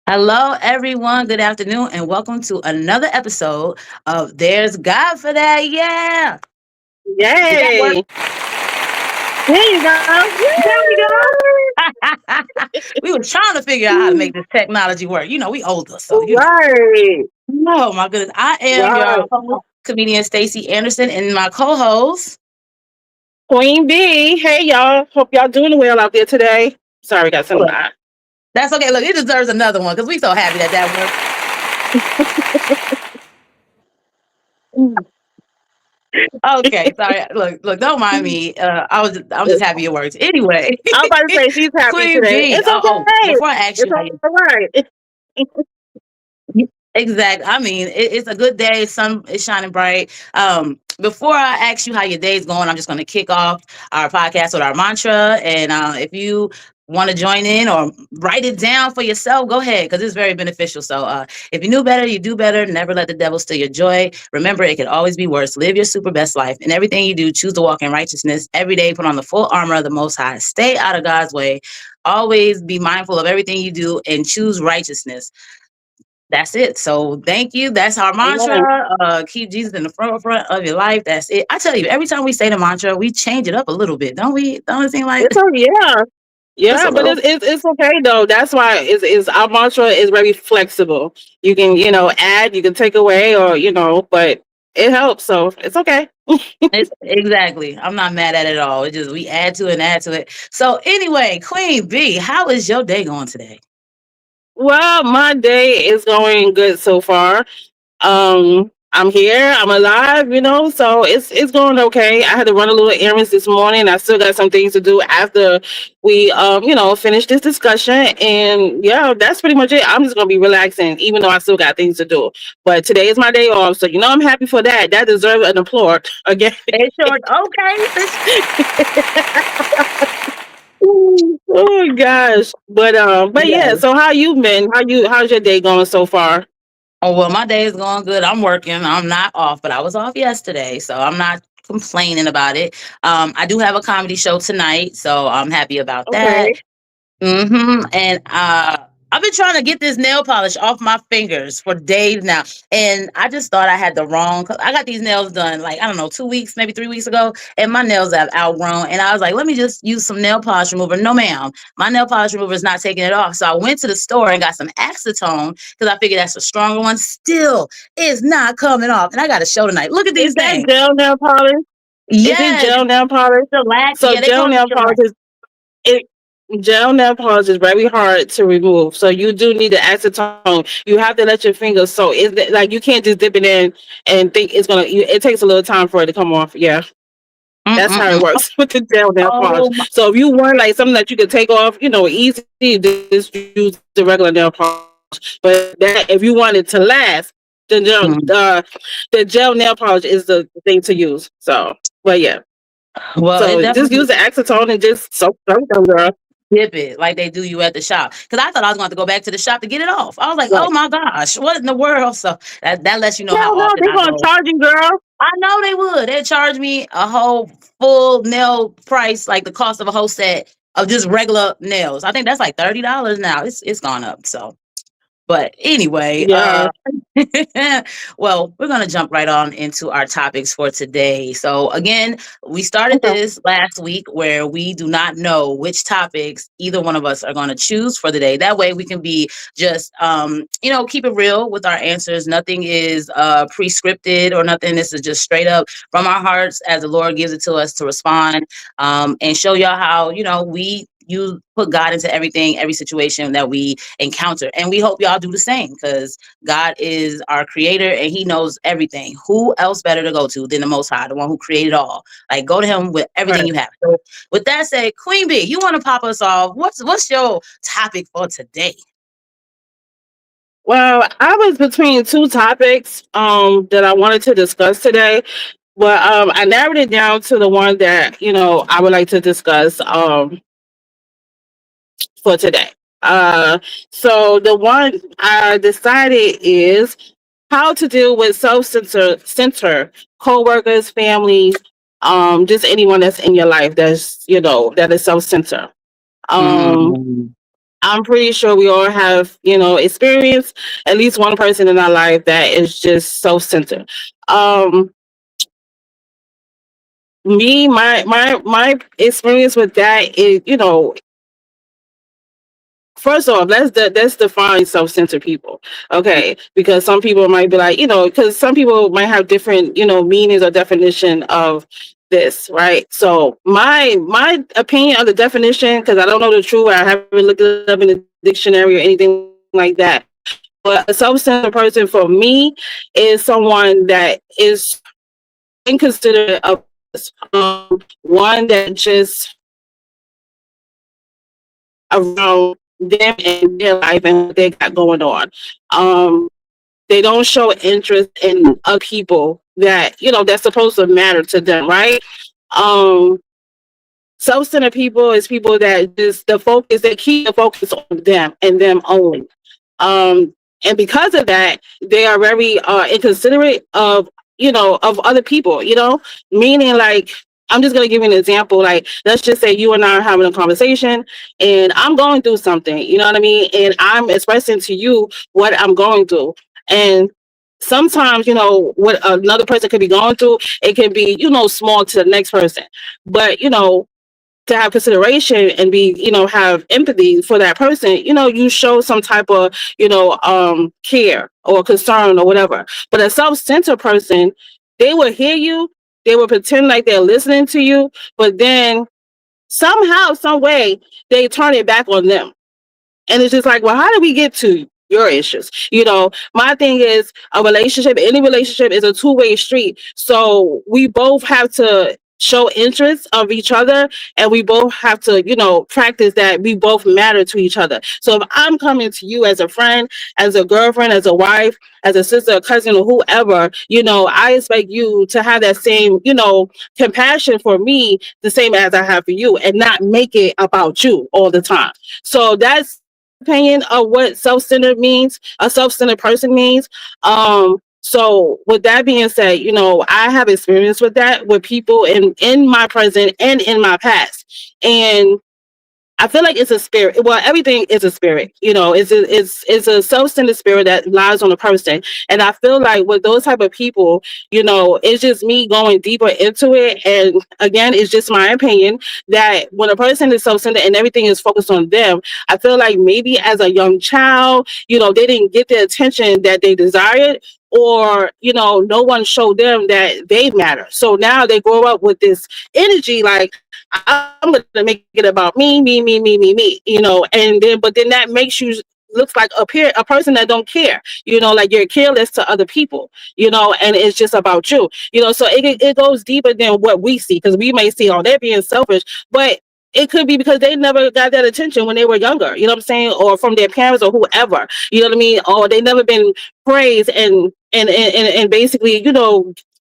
Hello, everyone. Good afternoon, and welcome to another episode of There's God for That. Yeah. Did that work? Yay! There you go. There we Yay! go. We were trying to figure out how to make this technology work. You know, we older, so Right, Oh my goodness. I am your right. host, comedian Stacey Anderson, and my co-host. Queen B. Hey y'all. Hope y'all doing well out there today. Sorry, got some Look, that's okay. Look, it deserves another one because we so happy that worked. Okay, sorry. Look, don't mind me. I'm just happy it works. Anyway, I was about to say she's happy Queen today. B. It's okay. Before I ask It's you how all you right. exactly, I mean, it's a good day. Sun is shining bright. Before I ask you how your day's going, I'm just going to kick off our podcast with our mantra. And if you want to join in or write it down for yourself, go ahead because it's very beneficial. So if you knew better, you do better. Never let the devil steal your joy. Remember, it could always be worse. Live your super best life. In everything you do, choose to walk in righteousness. Every day, put on the full armor of the Most High. Stay out of God's way. Always be mindful of everything you do and choose righteousness. That's it. So thank you. That's our Amen. mantra. Keep Jesus in the front of your life. That's it. I tell you, every time we say the mantra, we change it up a little bit, don't we? Don't it seem like It's okay. Yeah. just a Yeah, but little? it's okay though. That's why is our mantra is very flexible. You can, add, you can take away or, but it helps, so it's okay. It's exactly. I'm not mad at it at all. It just we add to it and add to it. So anyway, Queen B, how is your day going today? Well, my day is going good so far. I'm here, I'm alive, so it's going okay. I had to run a little errands this morning. I still got some things to do after we finish this discussion. And yeah, that's pretty much it. I'm just gonna be relaxing, even though I still got things to do. But today is my day off, so I'm happy for that. That deserves an applause again. It's short. Okay. Oh gosh. But yeah, Yes. so how you been? How's your day going so far? Oh well, my day is going good. I'm working. I'm not off, but I was off yesterday, so I'm not complaining about it. I do have a comedy show tonight, so I'm happy about that. Okay. And I've been trying to get this nail polish off my fingers for days now. And I just thought I had the wrong. I got these nails done like, I don't know, 2 weeks, maybe 3 weeks ago. And my nails have outgrown. And I was like, let me just use some nail polish remover. No, ma'am. My nail polish remover is not taking it off. So I went to the store and got some acetone because I figured that's a stronger one. Still is not coming off. And I got a show tonight. Look at Is these that things. gel nail polish? Is it Yes. gel nail polish? Shellac. So Yeah, they gel call it nail shellac. polish is it gel nail polish is very hard to remove. So you do need the acetone. You have to let your fingers so it's like you can't just dip it in and think it's gonna it takes a little time for it to come off. Yeah. That's how it Mm-mm-mm. works with the gel nail polish. Oh, So if you want like something that you could take off, easy, just use the regular nail polish. But that if you want it to last, the gel my. the gel nail polish is the thing to use. So but yeah. Well, it So just definitely use the acetone and just soak them, girl. dip it like they do you at the shop. Because I thought I was going to go back to the shop to get it off. I was like, oh Right. my gosh, what in the world? So that lets you know how No, often they're I gonna go. charge you, girl. I know they would. They'd charge me a whole full nail price, like the cost of a whole set of just regular nails. I think that's like $30 now. It's gone up. So but anyway, Yeah. well, we're going to jump right on into our topics for today. So, again, we started Okay. this last week where we do not know which topics either one of us are going to choose for the day. That way, we can be just, keep it real with our answers. Nothing is pre-scripted or nothing. This is just straight up from our hearts as the Lord gives it to us to respond and show y'all how, you put God into everything, every situation that we encounter. And we hope y'all do the same because God is our creator and he knows everything. Who else better to go to than the Most High, the one who created all? Like, go to him with everything Right. you have. So with that said, Queen B, you want to pop us off? What's your topic for today? Well, I was between two topics that I wanted to discuss today. But I narrowed it down to the one that, I would like to discuss for today. Uh so the one I decided is how to deal with self-censor co-workers, family, just anyone that's in your life that is self-censor. Um, Mm-hmm. I'm pretty sure we all have, experienced at least one person in our life that is just self-centered. Um, my experience with that is, first off, let's define self-centered people, okay? Because some people might be like, because some people might have different, meanings or definition of this, right? So my opinion of the definition, because I don't know the truth, I haven't looked it up in the dictionary or anything like that. But a self-centered person for me is someone that is inconsiderate of others. One that just around them and their life and what they got going on. Um, they don't show interest in other people that that's supposed to matter to them, right? Um, Self-centered people is people that just they keep the focus on them and them only. Um, and because of that, they are very inconsiderate of of other people. Meaning like I'm just gonna give you an example. Like let's just say you and I are having a conversation, and I'm going through something. You know what I mean? And I'm expressing to you what I'm going through, and sometimes what another person could be going through, it can be small to the next person, but to have consideration and be have empathy for that person, you show some type of care or concern or whatever. But a self-centered person, they will hear you, they will pretend like they're listening to you, but then somehow some way they turn it back on them. And it's just like, well, how do we get to your issues? My thing is a relationship, any relationship is a two-way street. So we both have to show interest of each other, and we both have to, practice that we both matter to each other. So if I'm coming to you as a friend, as a girlfriend, as a wife, as a sister, a cousin, or whoever, I expect you to have that same, compassion for me, the same as I have for you, and not make it about you all the time. So that's my opinion of what self-centered means, a self-centered person means. So with that being said, I have experience with that with people in my present and in my past. And I feel like it's a spirit. Well, everything is a spirit. It's a self-centered spirit that lies on a person. And I feel like with those type of people, it's just me going deeper into it. And again, it's just my opinion that when a person is self-centered and everything is focused on them, I feel like maybe as a young child, they didn't get the attention that they desired, or no one showed them that they matter. So now they grow up with this energy like, I'm gonna make it about me, me. And then but then that makes you looks like a person that don't care. Like you're careless to other people. And it's just about you. So it goes deeper than what we see, because we may see, oh, they're being selfish, but it could be because they never got that attention when they were younger, you know what I'm saying, or from their parents or whoever, you know what I mean, or they never been praised and basically,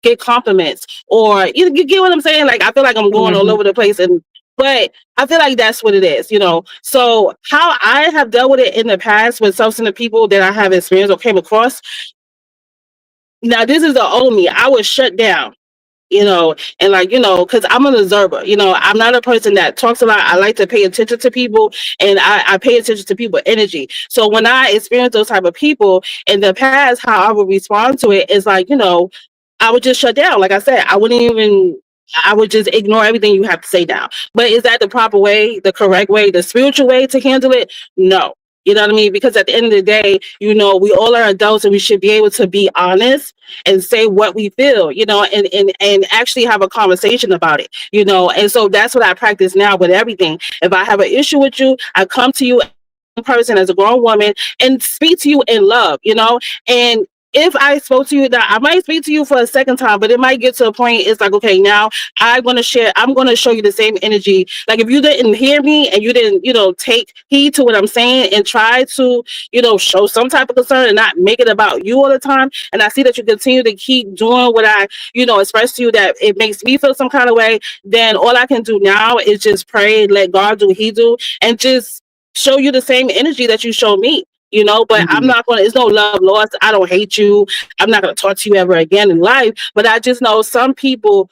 get compliments, or you get what I'm saying. Like I feel like I'm going all Mm-hmm. over the place, and but I feel like that's what it is. So how I have dealt with it in the past with self-centered people that I have experienced or came across. Now this is the old me. I was shut down, and like, because I'm an observer. I'm not a person that talks a lot. I like to pay attention to people, and I pay attention to people energy. So when I experience those type of people in the past, how I would respond to it is like, I would just shut down. Like I said, I would just ignore everything you have to say now. But is that the proper way, the correct way, the spiritual way to handle it? No. You know what I mean? Because at the end of the day, we all are adults, and we should be able to be honest and say what we feel, and actually have a conversation about it. And so that's what I practice now with everything. If I have an issue with you, I come to you as a grown person, as a grown woman, and speak to you in love. And if I spoke to you, that I might speak to you for a second time, but it might get to a point. It's like, okay, now I'm gonna show you the same energy. Like if you didn't hear me and you didn't, take heed to what I'm saying and try to, show some type of concern and not make it about you all the time. And I see that you continue to keep doing what I, express to you that it makes me feel some kind of way. Then all I can do now is just pray, let God do what He do, and just show you the same energy that you show me. But I'm Mm-hmm. not gonna, it's no love lost. I don't hate you. I'm not gonna talk to you ever again in life. But I just know some people,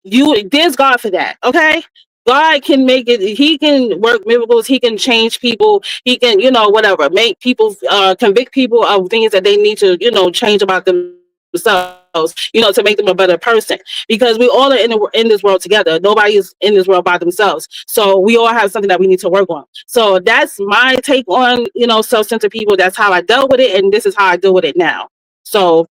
there's God for that. Okay. God can make it. He can work miracles. He can change people. He can, whatever, make people, convict people of things that they need to, change about themselves, to make them a better person. Because we all are in this world together. Nobody is in this world by themselves. So we all have something that we need to work on. So that's my take on, self-centered people. That's how I dealt with it, and this is how I deal with it now. So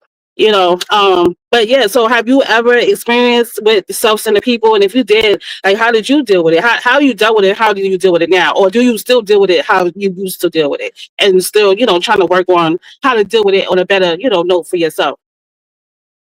but yeah, so have you ever experienced with self-centered people? And if you did, like, how did you deal with it? How you dealt with it? How do you deal with it now? Or do you still deal with it how you used to deal with it? And still, trying to work on how to deal with it on a better, note for yourself.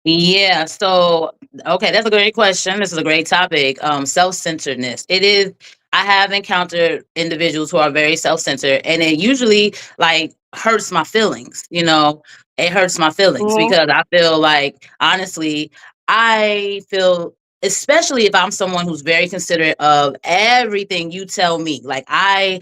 Yeah, so okay, that's a great question. This is a great topic. Self-centeredness. It is. I have encountered individuals who are very self-centered, and it usually like hurts my feelings. It hurts my feelings Mm-hmm. because I feel like honestly, I feel especially if I'm someone who's very considerate of everything you tell me. Like I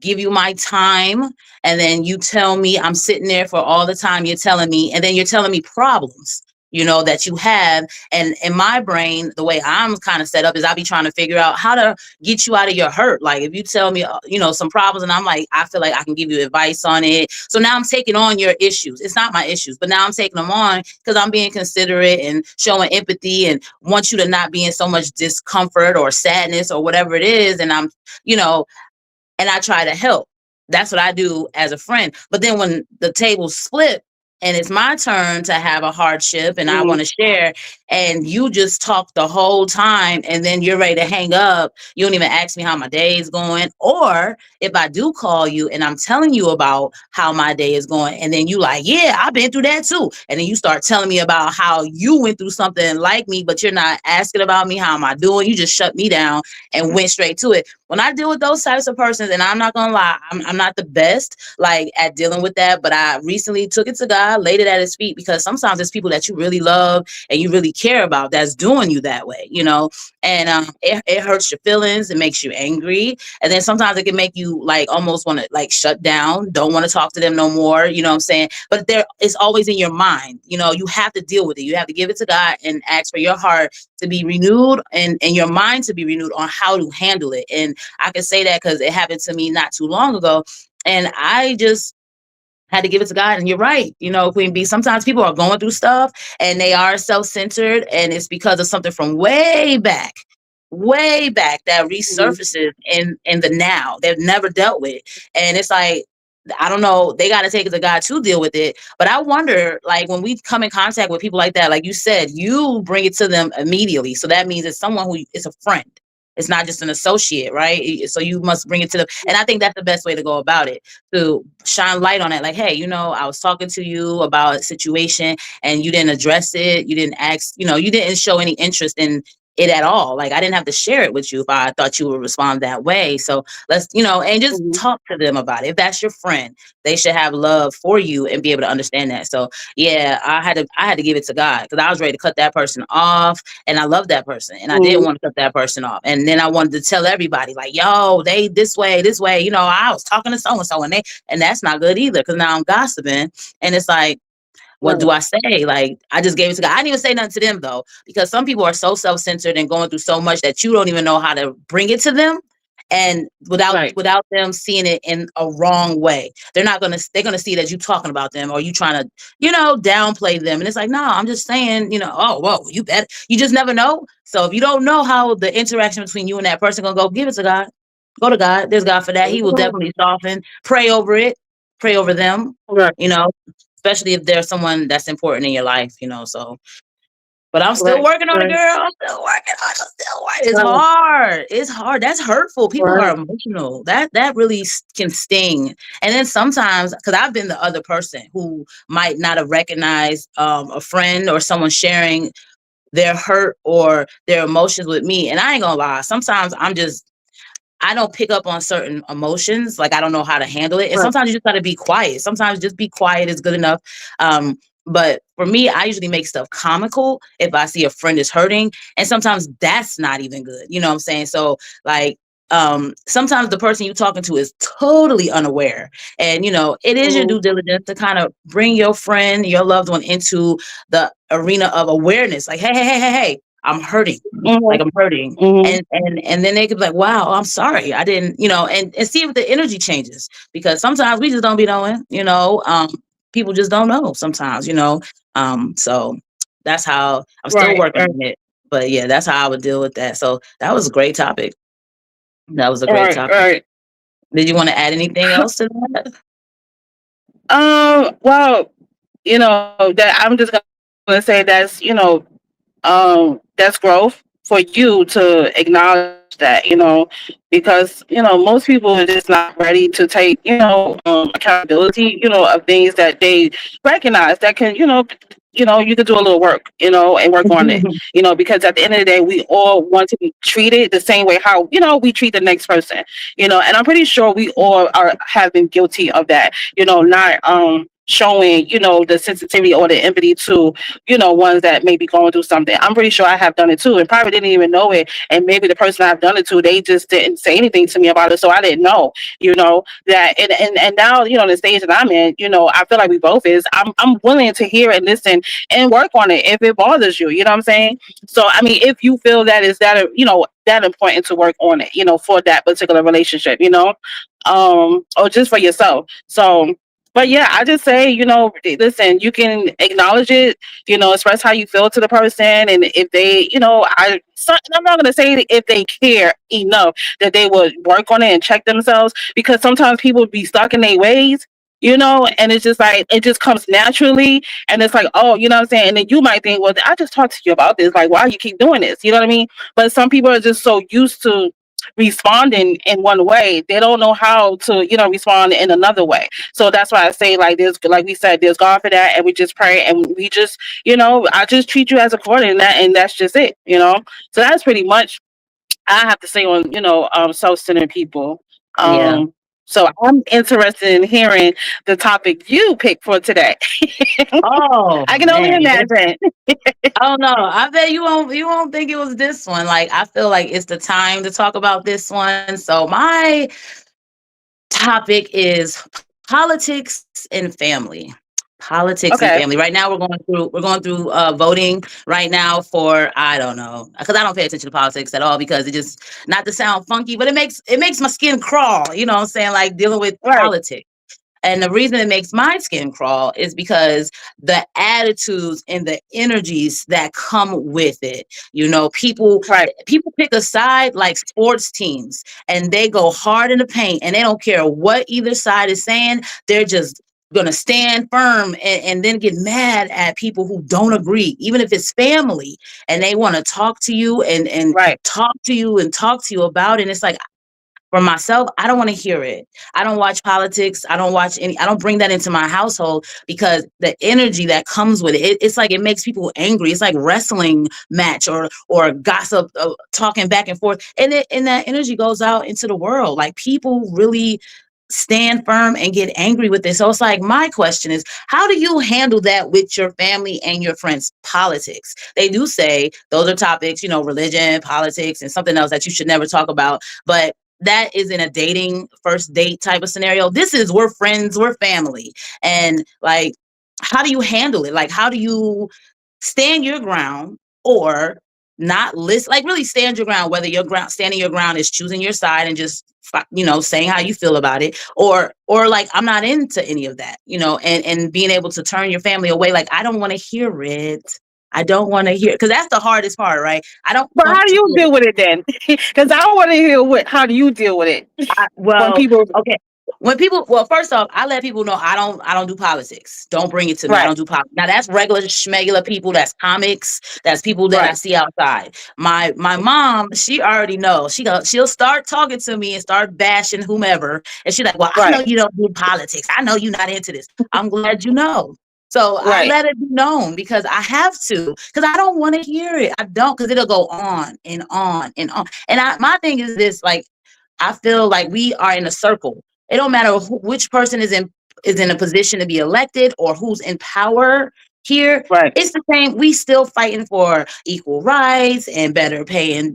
give you my time and then you tell me I'm sitting there for all the time you're telling me and then you're telling me problems that you have. And in my brain, the way I'm kind of set up is I'll be trying to figure out how to get you out of your hurt. Like if you tell me, some problems and I'm like, I feel like I can give you advice on it. So now I'm taking on your issues. It's not my issues, but now I'm taking them on because I'm being considerate and showing empathy and want you to not be in so much discomfort or sadness or whatever it is. And you know, and I try to help. That's what I do as a friend. But then when the tables flip and it's my turn to have a hardship and I want to share, and you just talk the whole time and then you're ready to hang up, you don't even ask me how my day is going. Or if I do call you and I'm telling you about how my day is going, and then you like, yeah, I've been through that too. And then you start telling me about how you went through something like me, but you're not asking about me, how am I doing? You just shut me down and went straight to it. When I deal with those types of persons, and I'm not gonna lie, I'm not the best like at dealing with that, but I recently took it to God, laid it at his feet, because sometimes it's people that you really love and you really care about that's doing you that way. And it hurts your feelings, it makes you angry, and then sometimes it can make you like almost want to like shut down, don't want to talk to them no more, you know what I'm saying? But there it's always in your mind, you have to deal with it. You have to give it to God and ask for your heart to be renewed and your mind to be renewed on how to handle it. And I can say that because it happened to me not too long ago. And I just had to give it to God. And you're right, Queen B. Sometimes people are going through stuff and they are self-centered, and it's because of something from way back that Mm-hmm. resurfaces in the now. They've never dealt with. And it's like, I don't know, they got to take it to God to deal with it. But I wonder, like, when we come in contact with people like that, like you said, you bring it to them immediately. So that means it's someone who is a friend. It's not just an associate, right? So you must bring it to them. And I think that's the best way to go about it, to shine light on it. Like, hey, I was talking to you about a situation and you didn't address it. You didn't ask, you didn't show any interest in it at all. Like I didn't have to share it with you if I thought you would respond that way. So let's, and just Mm-hmm. talk to them about it. If that's your friend, they should have love for you and be able to understand that. So yeah, I had to give it to God because I was ready to cut that person off, and I love that person, and I didn't Mm-hmm. want to cut that person off. And then I wanted to tell everybody, like, yo, they this way. I was talking to so and so, and that's not good either because now I'm gossiping, and it's like, what do Right. I say? Like, I just gave it to God. I didn't even say nothing to them though, because some people are so self-centered and going through so much that you don't even know how to bring it to them. And without Right. without them seeing it in a wrong way, they're gonna see that you talking about them or you trying to, downplay them. And it's like, no, I'm just saying, oh, whoa, you better, you just never know. So if you don't know how the interaction between you and that person gonna go, give it to God. Go to God. There's God for that. He will definitely soften. Pray over it. Pray over them. Right. You know, especially if there's someone that's important in your life. So, but I'm still Right. working on it, Right. girl. I'm still working on it. I'm still working. It's Right. hard. It's hard. That's hurtful. People are Right. emotional. That really can sting. And then sometimes, because I've been the other person who might not have recognized a friend or someone sharing their hurt or their emotions with me. And I ain't gonna lie. Sometimes I don't pick up on certain emotions. Like I don't know how to handle it. And Right. sometimes you just gotta be quiet. Sometimes just be quiet is good enough. But for me, I usually make stuff comical if I see a friend is hurting. And sometimes that's not even good. You know what I'm saying? So like sometimes the person you're talking to is totally unaware. And it is your Mm-hmm. due diligence to kind of bring your friend, your loved one into the arena of awareness. Like, hey, hey, hey, hey, hey. I'm hurting, like I'm Mhm. hurting. Mhm. And then they could be like, wow, I'm sorry. I didn't, and see if the energy changes, because sometimes we just don't be knowing, people just don't know sometimes, so that's how I'm still Right. working Right. on it. But yeah, that's how I would deal with that. So that was a great topic. That was a great Right. topic. Right. Did you want to add anything else to that? Well, that I'm just gonna say that's growth for you to acknowledge that, because most people are just not ready to take accountability, of things that they recognize that can, you could do a little work, and work on it, because at the end of the day, we all want to be treated the same way how we treat the next person, and I'm pretty sure we all are have been guilty of that, not showing the sensitivity or the empathy to ones that may be going through something. I'm pretty sure I have done it too and probably didn't even know it. And maybe the person I've done it to, they just didn't say anything to me about it. So I didn't know, that and now, the stage that I'm in, I feel like we both is I'm willing to hear and listen and work on it if it bothers you. You know what I'm saying? So I mean, if you feel that is that that important to work on it, for that particular relationship, or just for yourself. So but yeah, I just say, listen, you can acknowledge it, express how you feel to the person. And if they, I'm not going to say if they care enough that they would work on it and check themselves, because sometimes people be stuck in their ways, and it's just like, it just comes naturally. And it's like, oh, you know what I'm saying? And then you might think, well, I just talked to you about this. Like, why you keep doing this? You know what I mean? But some people are just so used to responding in one way, they don't know how to respond in another way. So that's why I say, like, there's, like we said, there's God for that, and we just pray, and we just I just treat you as according to that, and that's just it. So that's pretty much I have to say on self-centered people. Yeah. So I'm interested in hearing the topic you picked for today. Oh I can only man. imagine. Oh no, I bet you won't think it was this one. Like, I feel like it's the time to talk about this one. So my topic is politics and family. Politics and Okay. family. Right now we're going through voting right now for, I don't know, because I don't pay attention to politics at all, because it just, not to sound funky, but it makes my skin crawl, you know what I'm saying, like dealing with Right. politics. And the reason it makes my skin crawl is because the attitudes and the energies that come with it. People Right. people pick a side like sports teams, and they go hard in the paint, and they don't care what either side is saying. They're just gonna stand firm, and then get mad at people who don't agree, even if it's family, and they want to talk to you and Right. talk to you and talk to you about it. And it's like, for myself, I don't want to hear it. I don't watch politics. I don't bring that into my household, because the energy that comes with it's like it makes people angry. It's like wrestling match, or gossip, talking back and forth. And that energy goes out into the world. Like, people really stand firm and get angry with this. So it's like, my question is, how do you handle that with your family and your friends? Politics. They do say those are topics, religion, politics, and something else that you should never talk about. But that is in a dating first date type of scenario. This is, we're friends, we're family. And like, how do you handle it? Like, how do you stand your ground, or not listen, like really stand your ground, whether your ground standing your ground is choosing your side and just saying how you feel about it, or like, I'm not into any of that, and being able to turn your family away. Like, I don't want to hear it. I don't want to hear, because that's the hardest part, right? I don't But how want do to you hear. deal with it then? Because I want to hear how do you deal with it when Well, people. okay. Well, first off, I let people know I don't do politics. Don't bring it to me. I Right. don't do politics. Now, that's regular schmegular people. That's comics. That's people that I Right. see outside. My mom, she already knows. She'll start talking to me and start bashing whomever, and she's like, "Well, I know Right. you don't do politics. I know you're not into this. I'm glad you know." So I Right. let it be known, because I have to, because I don't want to hear it. I don't, because it'll go on and on and on. And my thing is this, like, I feel like we are in a circle. It don't matter which person is in a position to be elected, or who's in power here. Right. It's the same. We still fighting for equal rights and better pay,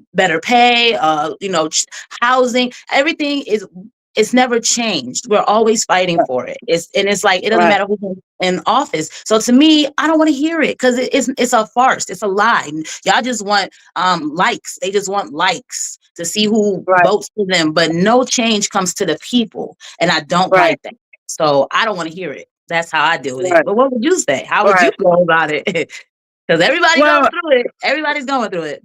housing. Everything is. it's never changed. We're always fighting for it. It's like it doesn't Right, matter who's in office. So to me, I don't want to hear it because it's a farce. It's a lie. Y'all just want likes. They just want likes to see who right, votes for them, but no change comes to the people, and I don't right, like that. So I don't want to hear it. That's how I deal with it. right, But what would you say? How would you right. go about it? Because everybody goes Well, through it. Everybody's going through it.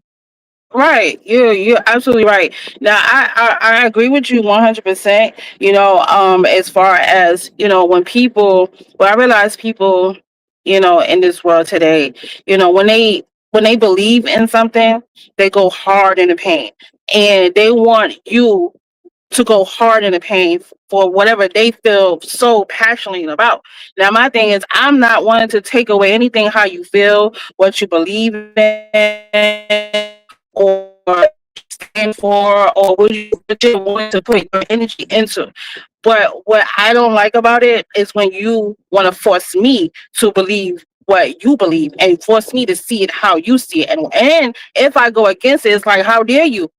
right, you're absolutely right. Now, I agree with you 100%. As far as when people, well, I realize people, in this world today, when they believe in something, they go hard in the pain, and they want you to go hard in the pain for whatever they feel so passionately about. Now, my thing is, I'm not wanting to take away anything how you feel, what you believe in, or stand for, or what you're wanting to put your energy into. But what I don't like about it is when you want to force me to believe what you believe and force me to see it how you see it. And if I go against it, it's like, how dare you?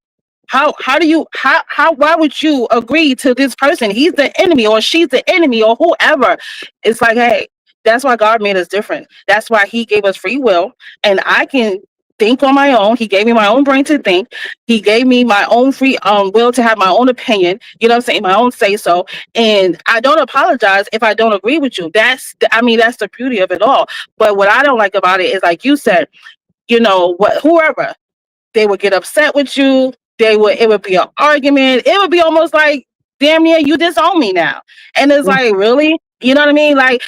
How do you how why would you agree to this person? He's the enemy or she's the enemy or whoever. It's like, hey, that's why God made us different. That's why he gave us free will, and I can think on my own. He gave me my own brain to think. He gave me my own free will to have my own opinion, you know what I'm saying, my own say so. And I don't apologize if I don't agree with you. That's the beauty of it all. But what I don't like about it is, like you said, what whoever, they would get upset with you. It would be an argument. It would be almost like, damn near you disown me now. And it's like, really? You know what I mean? Like,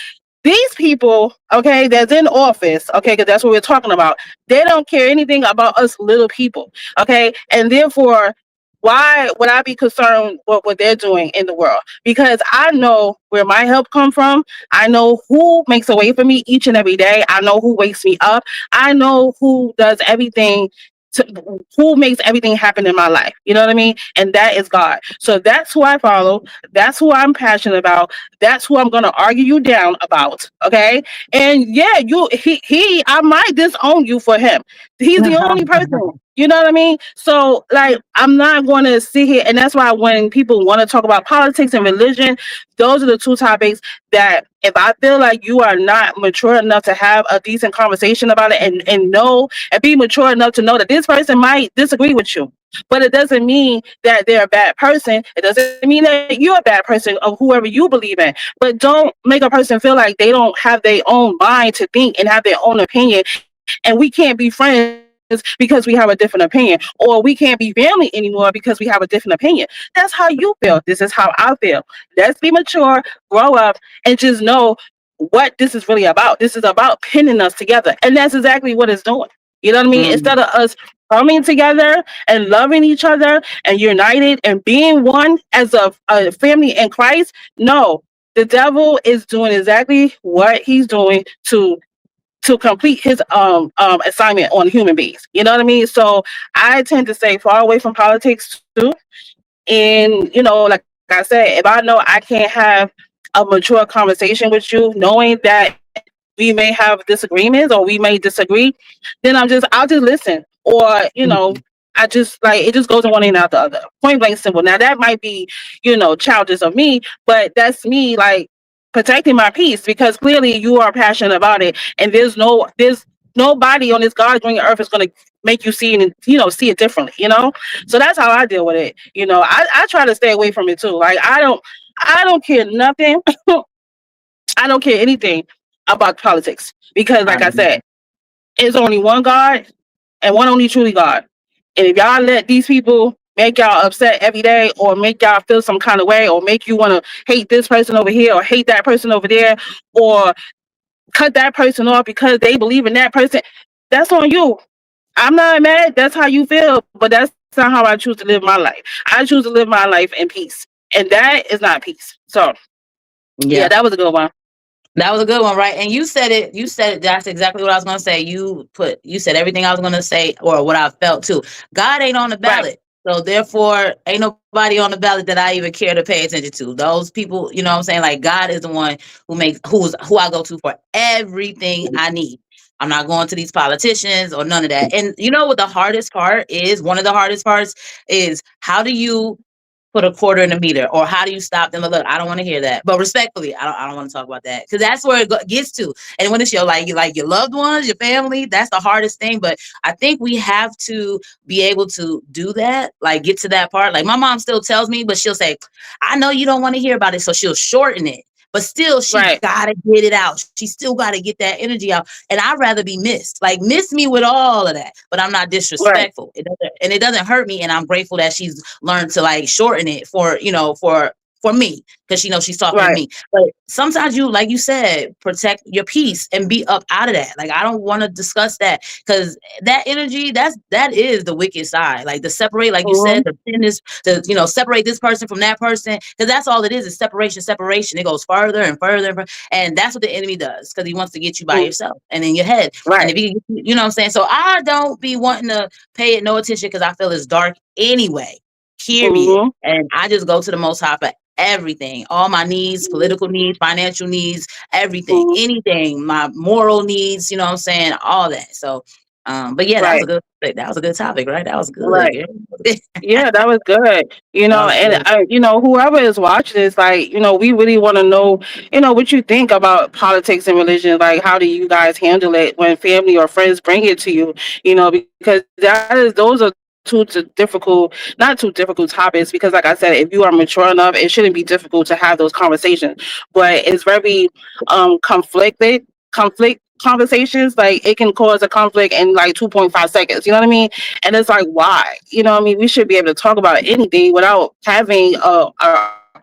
these people, okay, that's in office, okay, because that's what we're talking about. They don't care anything about us little people, okay? And therefore, why would I be concerned what they're doing in the world? Because I know where my help come from. I know who makes a way for me each and every day. I know who wakes me up. I know who does everything who makes everything happen in my life. You know what I mean? And that is God. So that's who I follow. That's who I'm passionate about. That's who I'm gonna argue you down about. Okay. And yeah, I might disown you for him. He's the only person. You know what I mean? So, like, I'm not going to sit here, and that's why when people want to talk about politics and religion, those are the two topics that, if I feel like you are not mature enough to have a decent conversation about it, and be mature enough to know that this person might disagree with you, but it doesn't mean that they're a bad person. It doesn't mean that you're a bad person of whoever you believe in. But don't make a person feel like they don't have their own mind to think and have their own opinion, and we can't be friends because we have a different opinion, or we can't be family anymore because we have a different opinion. That's how you feel. This is how I feel. Let's be mature, grow up, and just know what this is really about. This is about pinning us together, and that's exactly what it's doing. You know what I mean? Mm, Instead of us coming together and loving each other and united and being one as a family in Christ, no, the devil is doing exactly what he's doing to complete his assignment on human beings. You know what I mean? So I tend to stay far away from politics too. And like I said, if I know I can't have a mature conversation with you, knowing that we may have disagreements or we may disagree, then I'll just listen. Or, mm, I just, like, it just goes in one ear and out the other. Point blank simple. Now that might be, childish of me, but that's me, like, protecting my peace, because clearly you are passionate about it, and there's nobody on this God green earth is gonna make you see it, and see it differently. So that's how I deal with it. I try to stay away from it too. Like, I don't care nothing. I don't care anything about politics, because, like I right. said, it's only one God and one only truly God. And if y'all let these people make y'all upset every day, or make y'all feel some kind of way, or make you want to hate this person over here or hate that person over there, or cut that person off because they believe in that person, that's on you. I'm not mad. That's how you feel, but that's not how I choose to live my life. I choose to live my life in peace, and that is not peace. So yeah, Yeah. that was a good one. That was a good one, right? And you said it. You said it. That's exactly what I was going to say. You said everything I was going to say, or what I felt too. God ain't on the Right, ballot, so therefore, ain't nobody on the ballot that I even care to pay attention to. Those people, you know what I'm saying? Like, God is the one who I go to for everything I need. I'm not going to these politicians or none of that. And you know what the hardest part is? One of the hardest parts is, how do you put a quarter in the meter, or how do you stop them? Look, I don't want to hear that, but respectfully, I don't want to talk about that, because that's where gets to. And when it's your like your loved ones, your family, that's the hardest thing. But I think we have to be able to do that, like get to that part. Like my mom still tells me, but she'll say, I know you don't want to hear about it, so she'll shorten it. But still, she Right. gotta get it out. She still gotta get that energy out. And I'd rather be missed. Like miss me with all of that, but I'm not Right. disrespectful. And it doesn't hurt me. And I'm grateful that she's learned to like shorten it for, for me, because she knows she's talking to Right. me. But sometimes you, like you said, protect your peace and be up out of that. Like I don't want to discuss that, because that energy, that is the wicked side. Like to separate, like you Mm-hmm. said, the thinness, to separate this person from that person, because that's all it is separation, separation. It goes further and further and further, and that's what the enemy does, because he wants to get you by yourself and in your head. And Right. if you know what I'm saying. So I don't be wanting to pay it no attention, because I feel it's dark anyway. Period. Mm-hmm. And I just go to the Most High for everything, all my needs, political needs, financial needs, everything, Mm-hmm. anything, my moral needs, you know what I'm saying, all that. So but yeah, Right. that was a good topic, right? That was good, Right. girl. Yeah, that was good. That was And good. whoever is watching this, like, we really want to know, what you think about politics and religion. Like, how do you guys handle it when family or friends bring it to you? Because those are difficult, not too difficult topics. Because, like I said, if you are mature enough, it shouldn't be difficult to have those conversations. But it's very conflict conversations. Like, it can cause a conflict in like 2.5 seconds. You know what I mean? And it's like, why? We should be able to talk about anything without having a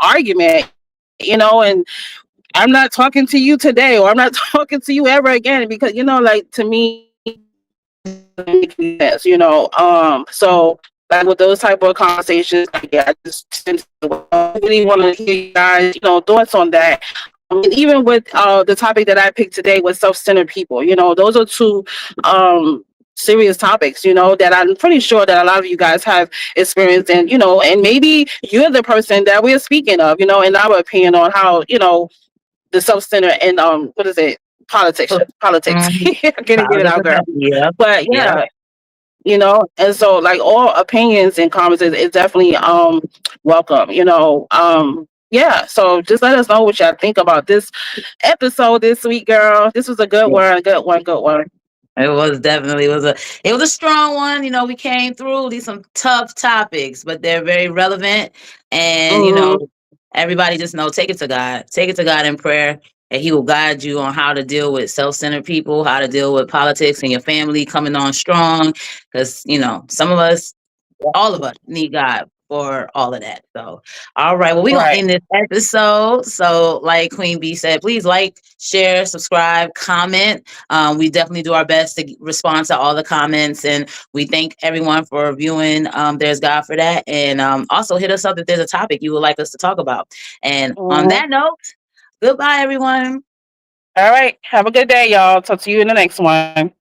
argument, and I'm not talking to you today, or I'm not talking to you ever again, because, like, to me, doesn't make any sense, so, like, with those type of conversations, like, yeah, I just tend to, I really want to hear you guys, thoughts on that. And even with the topic that I picked today with self-centered people, those are two serious topics, that I'm pretty sure that a lot of you guys have experienced. And, and maybe you're the person that we're speaking of, in our opinion on how, the self-centered and what is it, politics. Mhm. I can't get it out, girl. Yep. But Yep. yeah, and so, like, all opinions and comments is definitely welcome. Yeah, so just let us know what y'all think about this episode this week, girl. This was a good one, good one, good one. It was definitely, it was a strong one. We came through these some tough topics, but they're very relevant. And Mm-hmm. everybody just know, take it to God. Take it to God in prayer, and He will guide you on how to deal with self-centered people, how to deal with politics and your family coming on strong. Because some of us, all of us need God for all of that. So, all right. Well, we're going to Right. end this episode. So, like Queen B said, please like, share, subscribe, comment. We definitely do our best to respond to all the comments. And we thank everyone for viewing There's God for that. And also hit us up if there's a topic you would like us to talk about. And on Mm-hmm. that note, goodbye, everyone. All right. Have a good day, y'all. Talk to you in the next one.